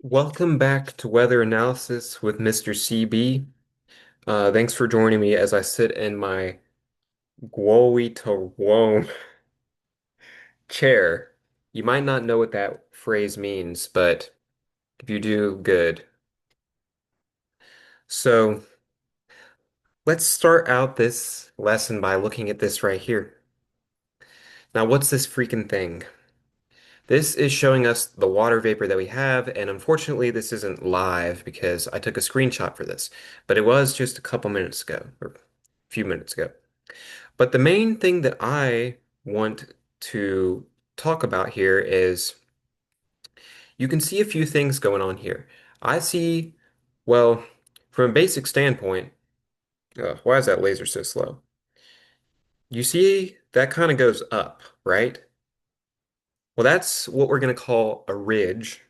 Welcome back to Weather Analysis with Mr. CB. Thanks for joining me as I sit in my Gwowi to Wome chair. You might not know what that phrase means, but if you do, good. So let's start out this lesson by looking at this right here. Now, what's this freaking thing? This is showing us the water vapor that we have, and unfortunately, this isn't live because I took a screenshot for this, but it was just a couple minutes ago, or a few minutes ago. But the main thing that I want to talk about here is you can see a few things going on here. I see, well, from a basic standpoint, why is that laser so slow? You see that kind of goes up, right? Well, that's what we're going to call a ridge.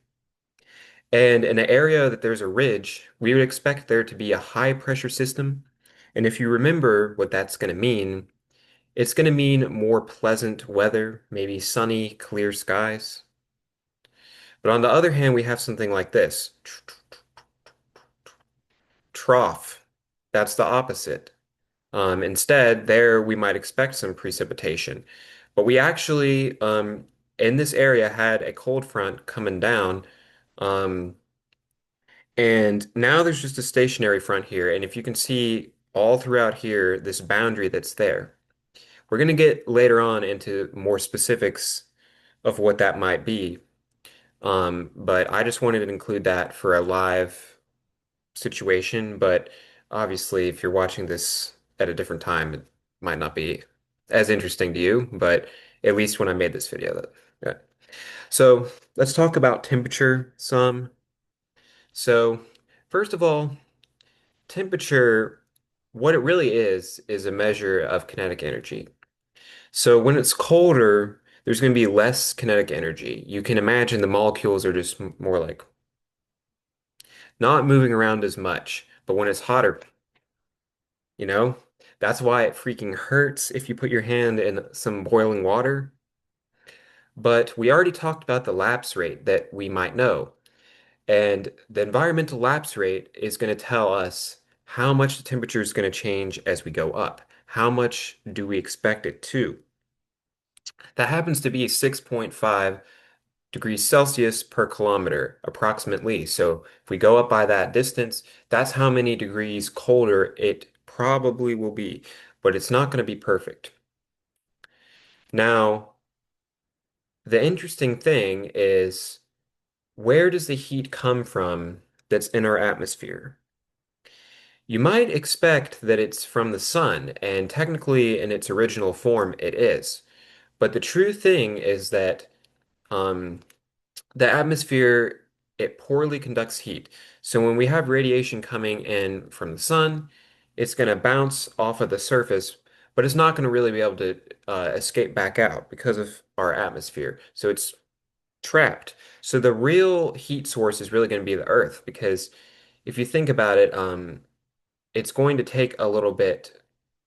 And in an area that there's a ridge, we would expect there to be a high pressure system. And if you remember what that's going to mean, it's going to mean more pleasant weather, maybe sunny, clear skies. But on the other hand, we have something like this. Trough. That's the opposite. Instead, there we might expect some precipitation. But we actually, in this area, had a cold front coming down. Um, and now there's just a stationary front here. And if you can see all throughout here, this boundary that's there. We're going to get later on into more specifics of what that might be. But I just wanted to include that for a live situation. But obviously, if you're watching this at a different time, it might not be as interesting to you. But at least when I made this video, that. Yeah. So let's talk about temperature some. So first of all, temperature, what it really is a measure of kinetic energy. So when it's colder, there's going to be less kinetic energy. You can imagine the molecules are just more like not moving around as much. But when it's hotter, you know, that's why it freaking hurts if you put your hand in some boiling water. But we already talked about the lapse rate that we might know. And the environmental lapse rate is going to tell us how much the temperature is going to change as we go up. How much do we expect it to? That happens to be 6.5 degrees Celsius per kilometer, approximately. So if we go up by that distance, that's how many degrees colder it probably will be, but it's not going to be perfect. Now, the interesting thing is where does the heat come from that's in our atmosphere? You might expect that it's from the sun, and technically, in its original form, it is. But the true thing is that um, the atmosphere, it poorly conducts heat. So when we have radiation coming in from the sun, it's going to bounce off of the surface, but it's not going to really be able to escape back out because of our atmosphere. So it's trapped. So the real heat source is really going to be the Earth because if you think about it, it's going to take a little bit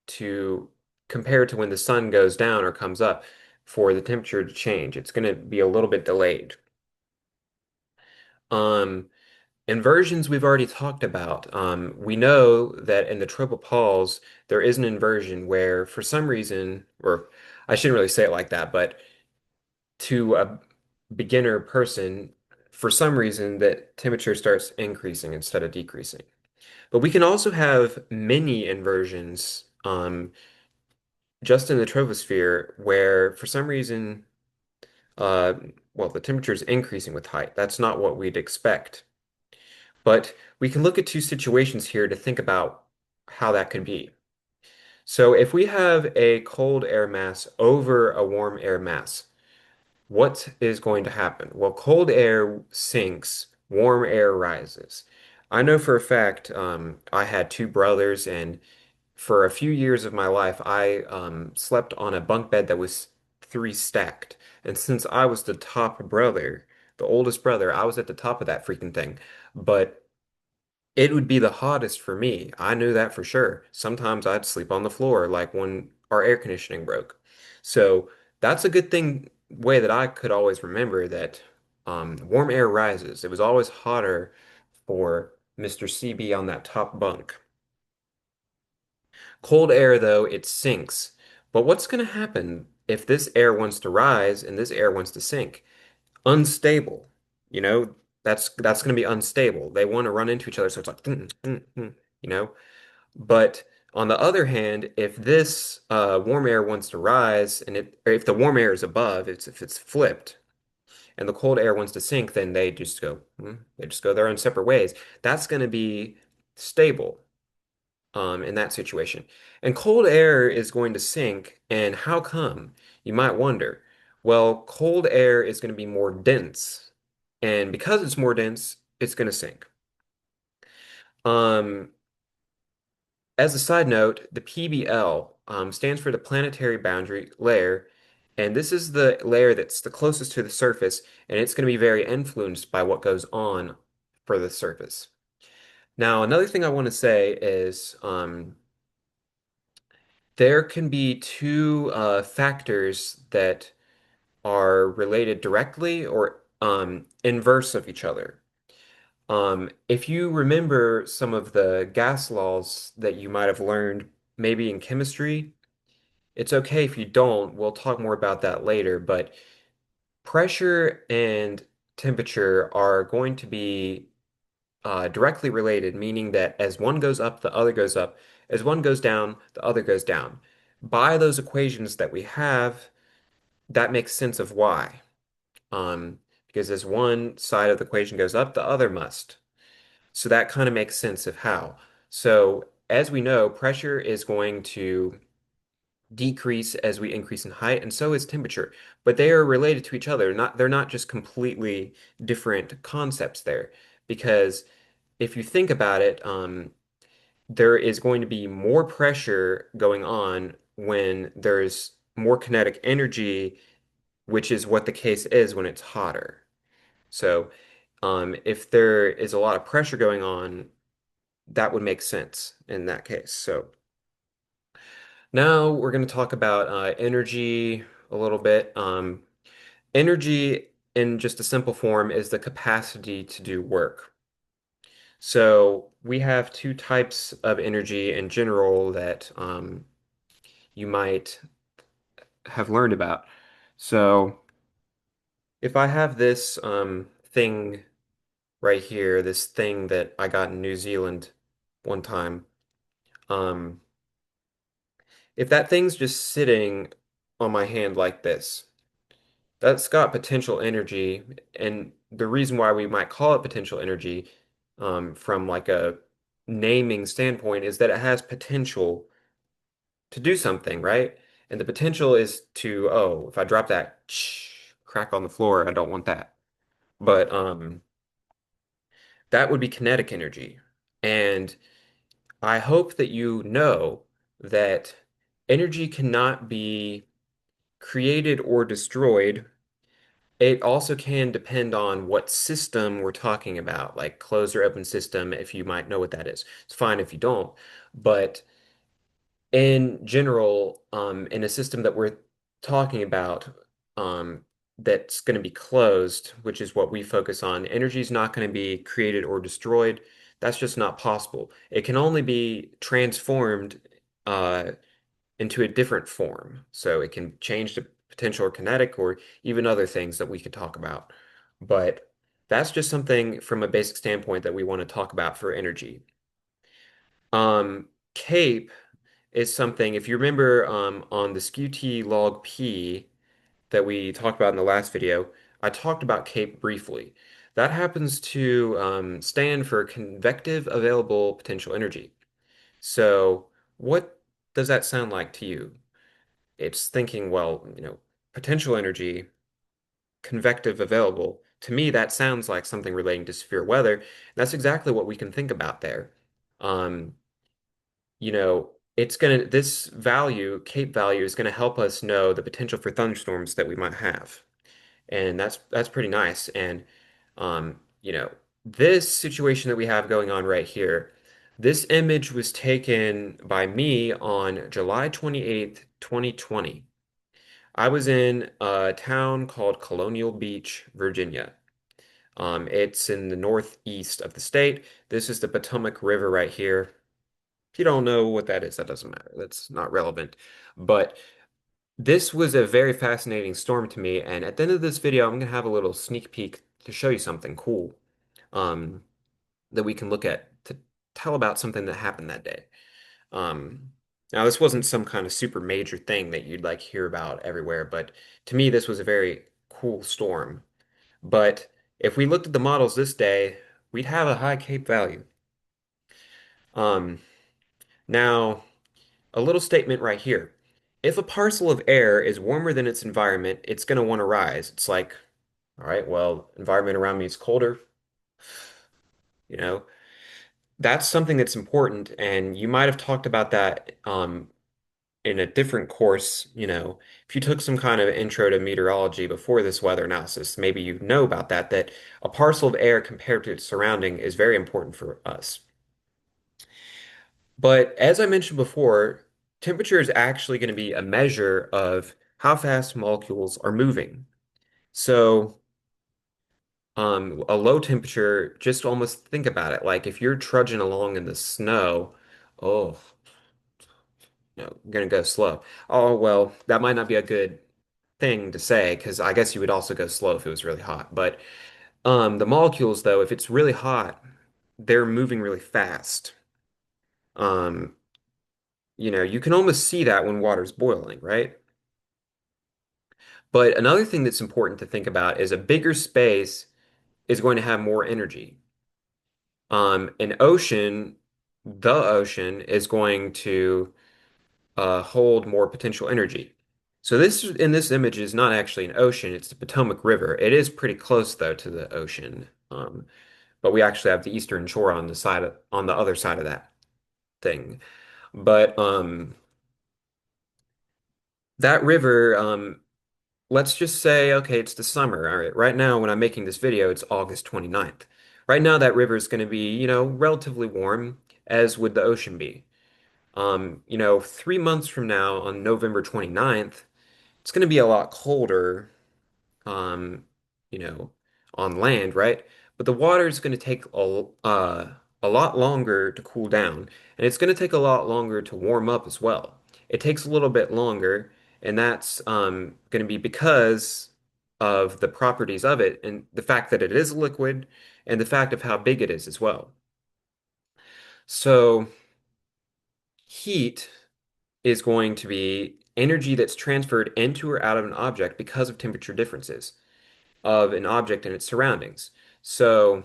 to compare to when the sun goes down or comes up for the temperature to change. It's going to be a little bit delayed. Um, Inversions we've already talked about. We know that in the tropopaules, there is an inversion where, for some reason, or I shouldn't really say it like that, but to a beginner person, for some reason, that temperature starts increasing instead of decreasing. But we can also have mini inversions, just in the troposphere, where for some reason, uh, well, the temperature is increasing with height. That's not what we'd expect. But we can look at two situations here to think about how that could be. So if we have a cold air mass over a warm air mass, what is going to happen? Well, cold air sinks, warm air rises. I know for a fact, I had two brothers, and for a few years of my life, I slept on a bunk bed that was three stacked. And since I was the top brother, the oldest brother, I was at the top of that freaking thing. But it would be the hottest for me. I knew that for sure. Sometimes I'd sleep on the floor, like when our air conditioning broke. So that's a good thing, way that I could always remember that warm air rises. It was always hotter for Mr. CB on that top bunk. Cold air, though, it sinks. But what's going to happen if this air wants to rise and this air wants to sink? Unstable. You know, that's going to be unstable. They want to run into each other, so it's like, you know. But on the other hand, if this warm air wants to rise, and or if the warm air is above, if it's flipped, and the cold air wants to sink, then they just go their own separate ways. That's going to be stable in that situation. And cold air is going to sink, and how come? You might wonder. Well, cold air is going to be more dense, and because it's more dense, it's going to sink. Um, as a side note, the PBL stands for the planetary boundary layer, and this is the layer that's the closest to the surface, and it's going to be very influenced by what goes on for the surface. Now, another thing I want to say is there can be two factors that are related directly or inverse of each other. If you remember some of the gas laws that you might have learned maybe in chemistry, it's okay if you don't. We'll talk more about that later, but pressure and temperature are going to be directly related, meaning that as one goes up, the other goes up. As one goes down, the other goes down. By those equations that we have, that makes sense of why. Because as one side of the equation goes up, the other must. So that kind of makes sense of how. So as we know, pressure is going to decrease as we increase in height, and so is temperature. But they are related to each other. They're not just completely different concepts there. Because if you think about it, there is going to be more pressure going on when there's more kinetic energy, which is what the case is when it's hotter. So, if there is a lot of pressure going on, that would make sense in that case. So, now we're going to talk about energy a little bit. Energy, in just a simple form, is the capacity to do work. So, we have two types of energy in general that you might have learned about. So, if I have this thing right here, this thing that I got in New Zealand one time, um, if that thing's just sitting on my hand like this, that's got potential energy. And the reason why we might call it potential energy, from like a naming standpoint, is that it has potential to do something, right? And the potential is to, oh, if I drop that crack on the floor, I don't want that. But that would be kinetic energy. And I hope that you know that energy cannot be created or destroyed. It also can depend on what system we're talking about, like closed or open system, if you might know what that is. It's fine if you don't. But in general, in a system that we're talking about, that's going to be closed, which is what we focus on, energy is not going to be created or destroyed. That's just not possible. It can only be transformed uh, into a different form. So it can change to potential or kinetic or even other things that we could talk about. But that's just something from a basic standpoint that we want to talk about for energy. CAPE is something, if you remember on the skew log P that we talked about in the last video, I talked about CAPE briefly. That happens to stand for convective available potential energy. So what does that sound like to you? It's thinking, well, potential energy, convective available. To me, that sounds like something relating to severe weather. That's exactly what we can think about there. Um, this value, Cape value, is gonna help us know the potential for thunderstorms that we might have. And that's pretty nice. And this situation that we have going on right here, this image was taken by me on July 28th, 2020. I was in a town called Colonial Beach, Virginia. It's in the northeast of the state. This is the Potomac River right here. If you don't know what that is, that doesn't matter. That's not relevant. But this was a very fascinating storm to me, and at the end of this video, I'm gonna have a little sneak peek to show you something cool um, that we can look at to tell about something that happened that day. Um, Now, this wasn't some kind of super major thing that you'd like hear about everywhere, but to me, this was a very cool storm. But if we looked at the models this day, we'd have a high Cape value. Um, Now, a little statement right here. If a parcel of air is warmer than its environment, it's going to want to rise. It's like, all right, well, environment around me is colder. You know, that's something that's important. And you might have talked about that in a different course. If you took some kind of intro to meteorology before this weather analysis, maybe you know about that, that a parcel of air compared to its surrounding is very important for us. But as I mentioned before, temperature is actually going to be a measure of how fast molecules are moving. So, a low temperature, just almost think about it. Like if you're trudging along in the snow, oh, no, you're gonna go slow. Oh, well, that might not be a good thing to say because I guess you would also go slow if it was really hot. But the molecules, though, if it's really hot, they're moving really fast. Um, you can almost see that when water's boiling, right? But another thing that's important to think about is a bigger space is going to have more energy. An ocean, the ocean is going to hold more potential energy. So this in this image is not actually an ocean, it's the Potomac River. It is pretty close though to the ocean. But we actually have the eastern shore on on the other side of that thing. But that river, let's just say, okay, it's the summer. All right, right now when I'm making this video, it's August 29th. Right now that river is going to be, relatively warm, as would the ocean be. 3 months from now on November 29th, it's going to be a lot colder, um, you know, on land, right? But the water is going to take a lot longer to cool down, and it's going to take a lot longer to warm up as well. It takes a little bit longer, and that's going to be because of the properties of it and the fact that it is liquid and the fact of how big it is as well. So heat is going to be energy that's transferred into or out of an object because of temperature differences of an object and its surroundings. So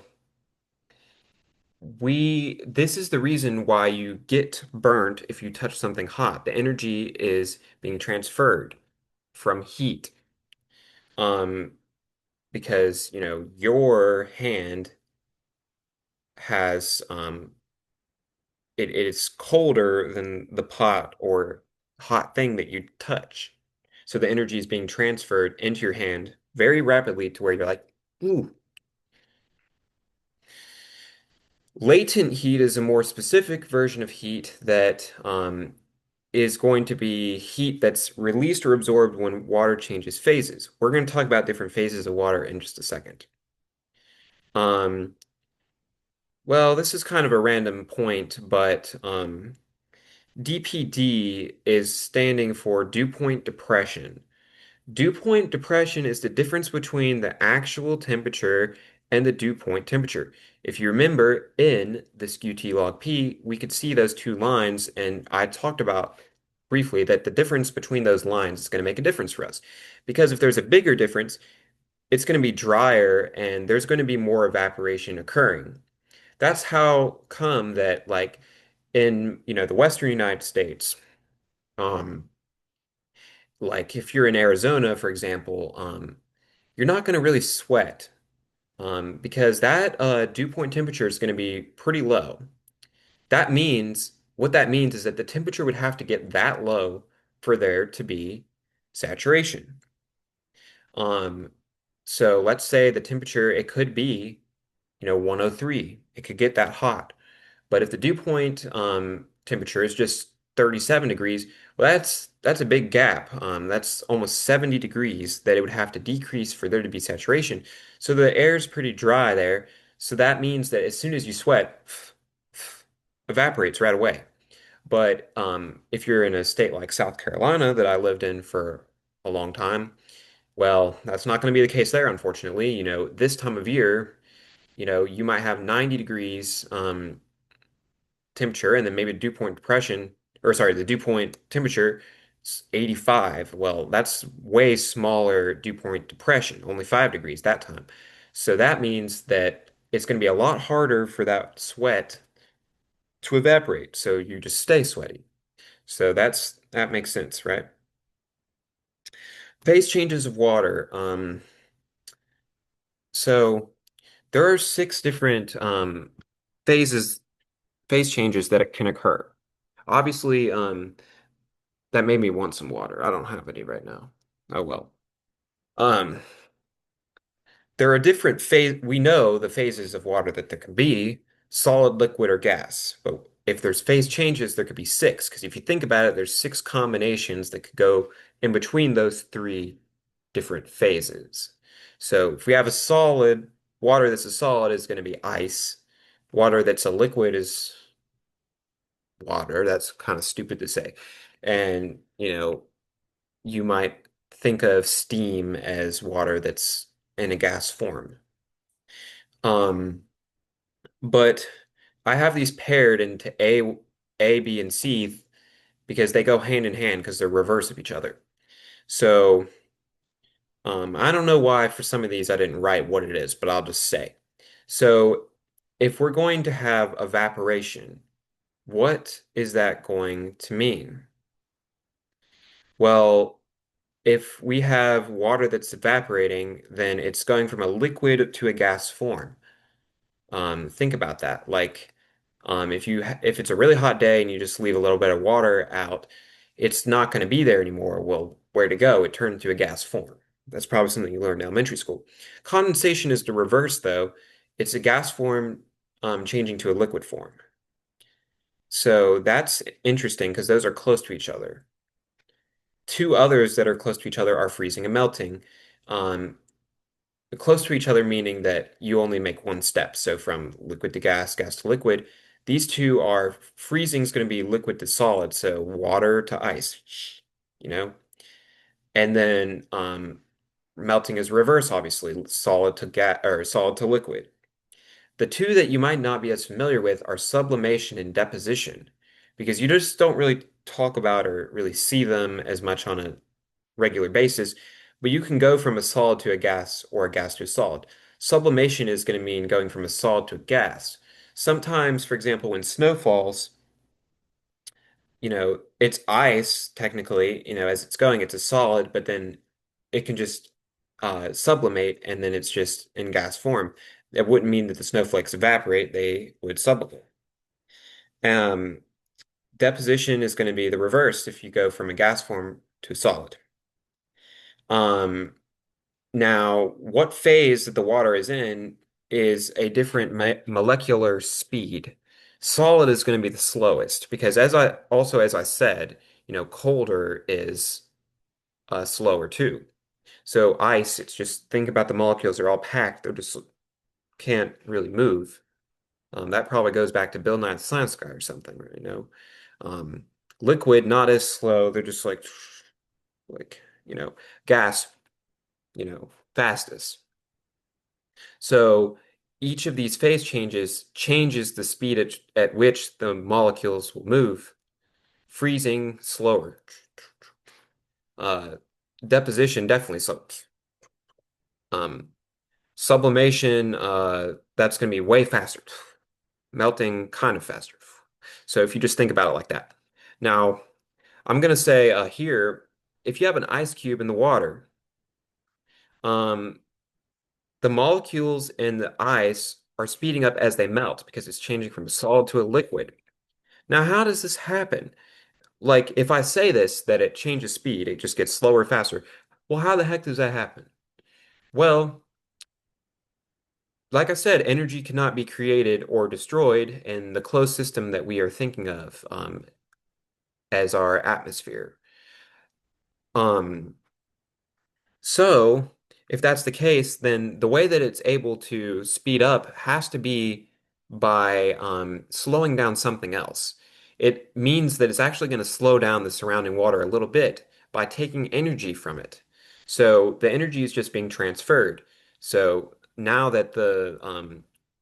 this is the reason why you get burnt if you touch something hot. The energy is being transferred from heat. Um, because, your hand has it is colder than the pot or hot thing that you touch. So the energy is being transferred into your hand very rapidly to where you're like, ooh. Latent heat is a more specific version of heat that is going to be heat that's released or absorbed when water changes phases. We're going to talk about different phases of water in just a second. Um, well, this is kind of a random point, but DPD is standing for dew point depression. Dew point depression is the difference between the actual temperature and the dew point temperature. If you remember in this QT log P, we could see those two lines, and I talked about briefly that the difference between those lines is going to make a difference for us. Because if there's a bigger difference, it's going to be drier and there's going to be more evaporation occurring. That's how come that like in, the Western United States, um, like if you're in Arizona, for example, you're not going to really sweat because that dew point temperature is going to be pretty low. What that means is that the temperature would have to get that low for there to be saturation. Um, so let's say the temperature, it could be, 103. It could get that hot. But if the dew point temperature is just 37 degrees. Well, that's a big gap. That's almost 70 degrees that it would have to decrease for there to be saturation. So the air is pretty dry there. So that means that as soon as you sweat, evaporates right away. But if you're in a state like South Carolina that I lived in for a long time, well, that's not going to be the case there, unfortunately. This time of year, you might have 90 degrees temperature and then maybe dew point depression, or sorry, the dew point temperature is 85. Well, that's way smaller dew point depression, only 5 degrees that time. So that means that it's going to be a lot harder for that sweat to evaporate. So you just stay sweaty. So that makes sense, right? Phase changes of water. So there are six different phases, phase changes that can occur. Obviously, that made me want some water. I don't have any right now. Oh well. Um, there are different phase. We know the phases of water that there can be: solid, liquid, or gas. But if there's phase changes, there could be six. Because if you think about it, there's six combinations that could go in between those three different phases. So if we have a solid, water that's a solid is going to be ice. Water that's a liquid is water. That's kind of stupid to say. And, you might think of steam as water that's in a gas form. Um, but I have these paired into A, B, and C because they go hand in hand because they're reverse of each other. So I don't know why for some of these I didn't write what it is, but I'll just say. So if we're going to have evaporation, what is that going to mean? Well, if we have water that's evaporating, then it's going from a liquid to a gas form. Think about that. Like, if it's a really hot day and you just leave a little bit of water out, it's not going to be there anymore. Well, where to go? It turned into a gas form. That's probably something you learned in elementary school. Condensation is the reverse, though. It's a gas form changing to a liquid form. So that's interesting because those are close to each other. Two others that are close to each other are freezing and melting. Um, Close to each other meaning that you only make one step. So from liquid to gas, gas to liquid. These two are freezing is going to be liquid to solid, so water to ice, you know? And then melting is reverse, obviously, solid to gas or solid to liquid. The two that you might not be as familiar with are sublimation and deposition, because you just don't really talk about or really see them as much on a regular basis, but you can go from a solid to a gas or a gas to a solid. Sublimation is going to mean going from a solid to a gas. Sometimes, for example, when snow falls, it's ice technically, as it's going, it's a solid, but then it can just sublimate and then it's just in gas form. That wouldn't mean that the snowflakes evaporate, they would sublimate. Um, Deposition is going to be the reverse if you go from a gas form to a solid. Um, Now, what phase that the water is in is a different molecular speed. Solid is going to be the slowest because as I said, colder is slower too. So ice, it's just think about the molecules, they're all packed, they just can't really move. That probably goes back to Bill Nye the Science Guy or something, right? Um, Liquid, not as slow, they're just like, gas, fastest. So each of these phase changes changes the speed at which the molecules will move. Freezing, slower. Uh, Deposition, definitely slow. Um, Sublimation, that's going to be way faster. Melting, kind of faster. So if you just think about it like that. Now, I'm going to say here, if you have an ice cube in the water, um, the molecules in the ice are speeding up as they melt because it's changing from a solid to a liquid. Now, how does this happen? Like, if I say this, that it changes speed, it just gets slower, faster. Well, how the heck does that happen? Well, like I said, energy cannot be created or destroyed in the closed system that we are thinking of. as our atmosphere. Um, So, if that's the case, then the way that it's able to speed up has to be by slowing down something else. It means that it's actually going to slow down the surrounding water a little bit by taking energy from it. So, the energy is just being transferred. So, now that the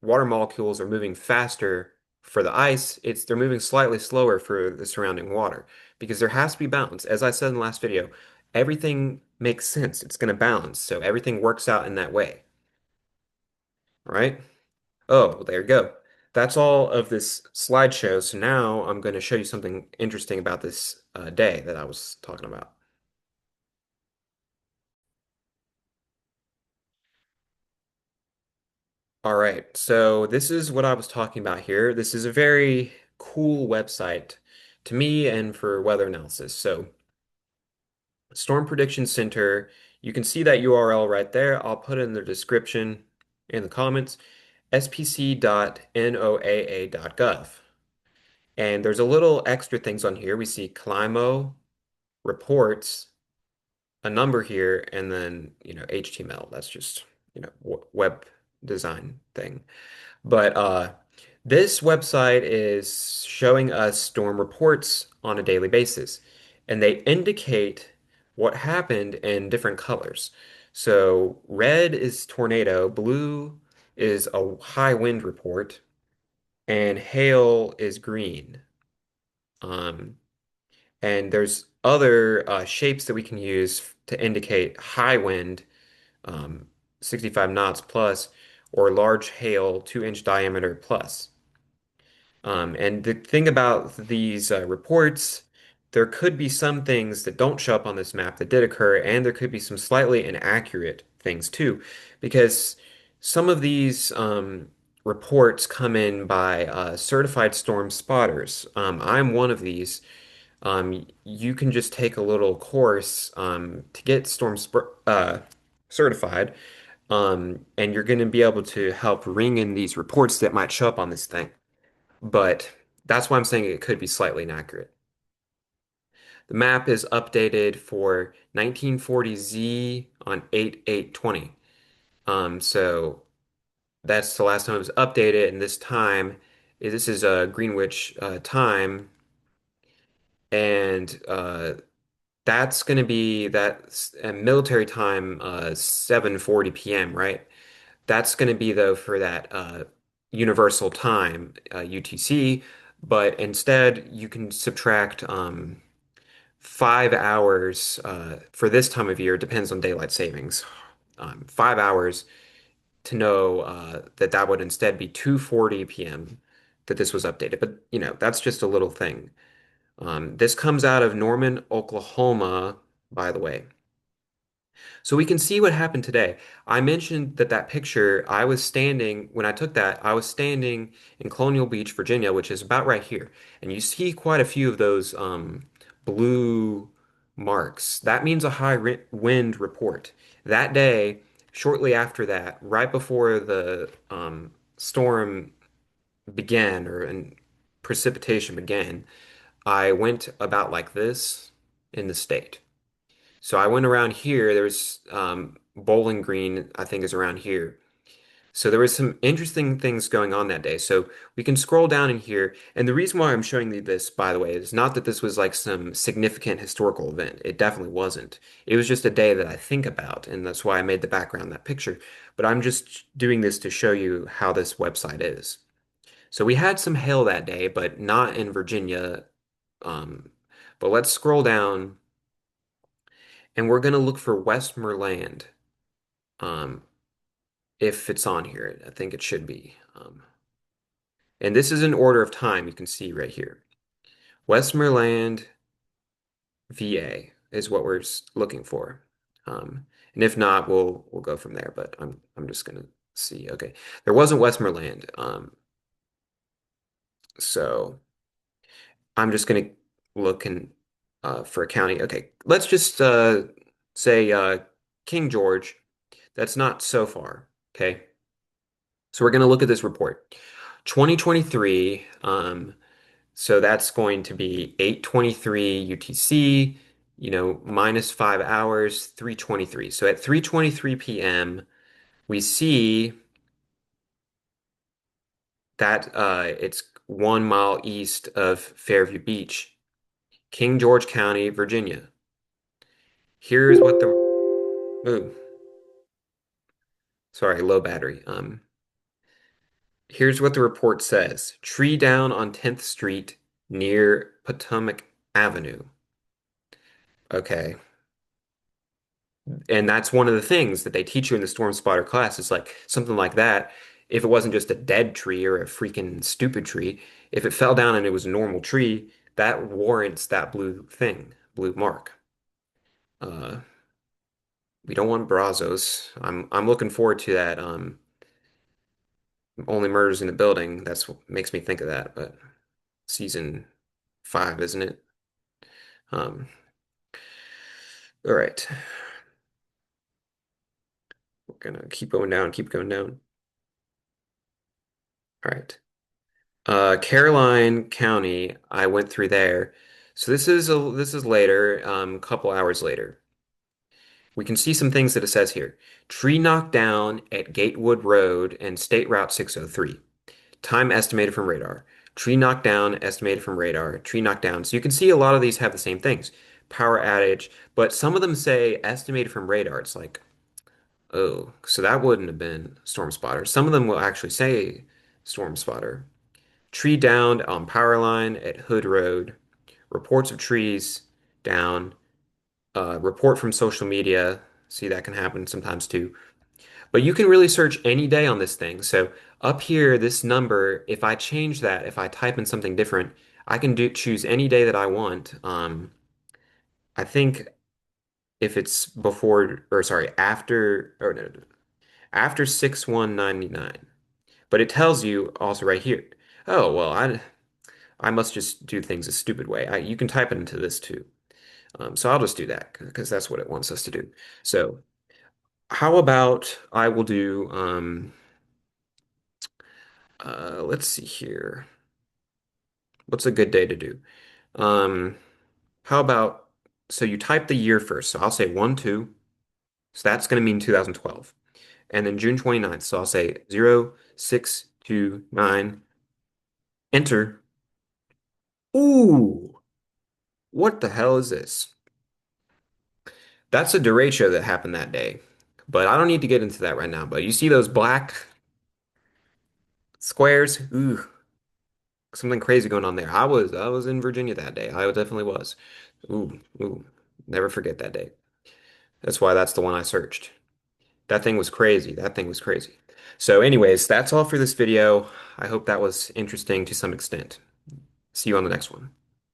water molecules are moving faster for the ice, they're moving slightly slower for the surrounding water because there has to be balance. As I said in the last video, everything makes sense. It's going to balance. So everything works out in that way. All right. Oh, well, there you go. That's all of this slideshow. So now I'm going to show you something interesting about this day that I was talking about. All right. So this is what I was talking about here. This is a very cool website to me and for weather analysis. So Storm Prediction Center, you can see that URL right there. I'll put it in the description in the comments. spc.noaa.gov. And there's a little extra things on here. We see Climo, reports, a number here, and then, HTML. That's just, web design thing. But this website is showing us storm reports on a daily basis, and they indicate what happened in different colors. So red is tornado, blue is a high wind report, and hail is green. Um, and there's other shapes that we can use to indicate high wind, um, 65 knots plus, or large hail, 2-inch diameter plus. And the thing about these reports, there could be some things that don't show up on this map that did occur, and there could be some slightly inaccurate things too, because some of these reports come in by certified storm spotters. I'm one of these. You can just take a little course to get certified, and you're going to be able to help ring in these reports that might show up on this thing. But that's why I'm saying it could be slightly inaccurate. The map is updated for 1940Z on 8/8/20. So that's the last time it was updated, and this is a Greenwich time, and that's going to be that military time, 7:40 p.m., right? That's going to be though for that universal time, UTC, but instead you can subtract 5 hours for this time of year, depends on daylight savings. 5 hours to know that that would instead be 2:40 p.m. that this was updated. But that's just a little thing. This comes out of Norman, Oklahoma, by the way. So we can see what happened today. I mentioned that picture, when I took that, I was standing in Colonial Beach, Virginia, which is about right here. And you see quite a few of those blue marks. That means a wind report. That day, shortly after that, right before the storm began and precipitation began, I went about like this in the state. So I went around here. There's Bowling Green, I think, is around here. So there was some interesting things going on that day. So we can scroll down in here. And the reason why I'm showing you this, by the way, is not that this was like some significant historical event. It definitely wasn't. It was just a day that I think about, and that's why I made the background that picture. But I'm just doing this to show you how this website is. So we had some hail that day, but not in Virginia. Um, but let's scroll down, and we're going to look for Westmoreland. Um, if it's on here. I think it should be. And this is in order of time, you can see right here. Westmoreland, VA is what we're looking for. And if not, we'll go from there. But I'm just gonna see. Okay, there wasn't Westmoreland. So I'm just gonna look for a county. Okay, let's just say King George. That's not so far. Okay. So we're going to look at this report. 2023, So that's going to be 8:23 UTC, minus 5 hours, 3:23. So at 3:23 p.m., we see that it's 1 mile east of Fairview Beach, King George County, Virginia. Here's what the ooh, sorry, low battery. Here's what the report says. Tree down on 10th Street near Potomac Avenue. Okay. And that's one of the things that they teach you in the Storm Spotter class is like something like that. If it wasn't just a dead tree or a freaking stupid tree, if it fell down and it was a normal tree, that warrants that blue thing, blue mark. Uh, we don't want Brazos. I'm looking forward to that. Only Murders in the Building. That's what makes me think of that. But season 5, isn't it? Um, all right, we're gonna keep going down, keep going down. All right. Caroline County, I went through there. So this is later, a couple hours later. We can see some things that it says here. Tree knocked down at Gatewood Road and State Route 603. Time estimated from radar. Tree knocked down, estimated from radar. Tree knocked down. So you can see a lot of these have the same things. Power outage, but some of them say estimated from radar. It's like, oh, so that wouldn't have been Storm Spotter. Some of them will actually say Storm Spotter. Tree downed on power line at Hood Road. Reports of trees down. Report from social media. See, that can happen sometimes too. But you can really search any day on this thing. So up here, this number, if I change that, if I type in something different, I can choose any day that I want. I think if it's before, or sorry, after, or no, after 6/1/99. But it tells you also right here. Oh, well, I must just do things a stupid way. You can type it into this too. So I'll just do that because that's what it wants us to do. So how about I will do, let's see here. What's a good day to do? Um, how about, so you type the year first. So I'll say 1, 2. So that's going to mean 2012. And then June 29th. So I'll say 0629. Enter. Ooh, what the hell is this? That's a derecho that happened that day. But I don't need to get into that right now. But you see those black squares? Ooh, something crazy going on there. I was in Virginia that day. I definitely was. Ooh, never forget that day. That's why that's the one I searched. That thing was crazy. That thing was crazy. So anyways, that's all for this video. I hope that was interesting to some extent. See you on the next one.